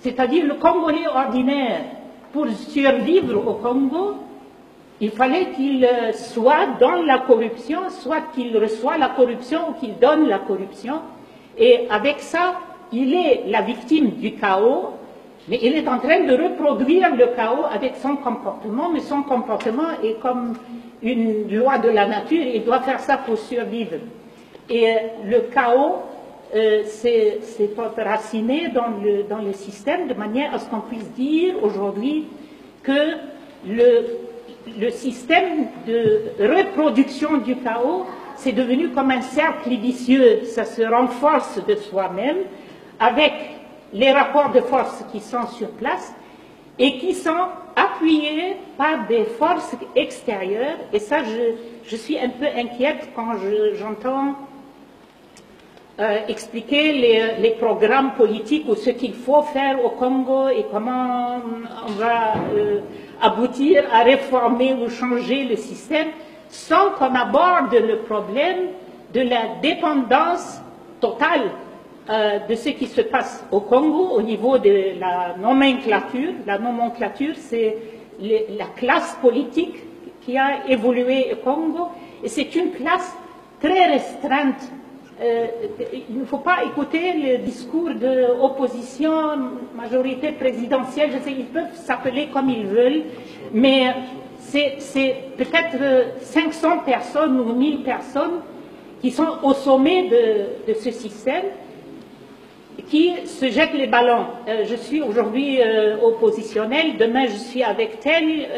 C'est-à-dire le Congolais ordinaire, pour survivre au Congo, il fallait qu'il soit dans la corruption, soit qu'il reçoit la corruption ou qu'il donne la corruption. Et avec ça, il est la victime du chaos, mais il est en train de reproduire le chaos avec son comportement, mais son comportement est comme une loi de la nature, il doit faire ça pour survivre. Et le chaos s'est enraciné dans le système de manière à ce qu'on puisse dire aujourd'hui que le système de reproduction du chaos, c'est devenu comme un cercle vicieux, ça se renforce de soi-même avec les rapports de force qui sont sur place et qui sont appuyés par des forces extérieures. Et ça, je suis un peu inquiète quand j'entends expliquer les programmes politiques ou ce qu'il faut faire au Congo et comment on va aboutir à réformer ou changer le système sans qu'on aborde le problème de la dépendance totale de ce qui se passe au Congo au niveau de la nomenclature. La nomenclature, c'est la classe politique qui a évolué au Congo et c'est une classe très restreinte. Il ne faut pas écouter le discours de opposition, majorité présidentielle, je sais, ils peuvent s'appeler comme ils veulent, mais c'est peut-être 500 personnes ou 1000 personnes qui sont au sommet de ce système, qui se jettent les ballons. Je suis aujourd'hui oppositionnel, demain je suis avec tel.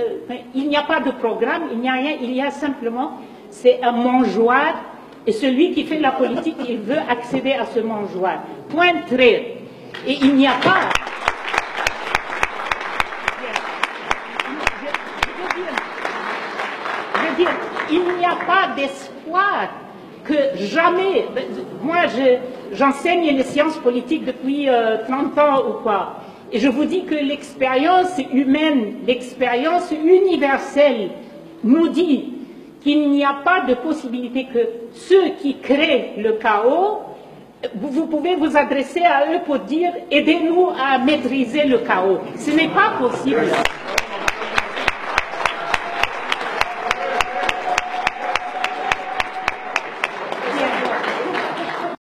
Il n'y a pas de programme, il n'y a rien, il y a simplement, c'est un mangeoire. Et celui qui fait la politique, il veut accéder à ce mangeoire. Point trait. Et il n'y a pas... Je veux dire, il n'y a pas d'espoir que jamais... Moi, j'enseigne les sciences politiques depuis 30 ans ou quoi. Et je vous dis que l'expérience humaine, l'expérience universelle nous dit qu'il n'y a pas de possibilité que ceux qui créent le chaos, vous pouvez vous adresser à eux pour dire « aidez-nous à maîtriser le chaos ». Ce n'est pas possible.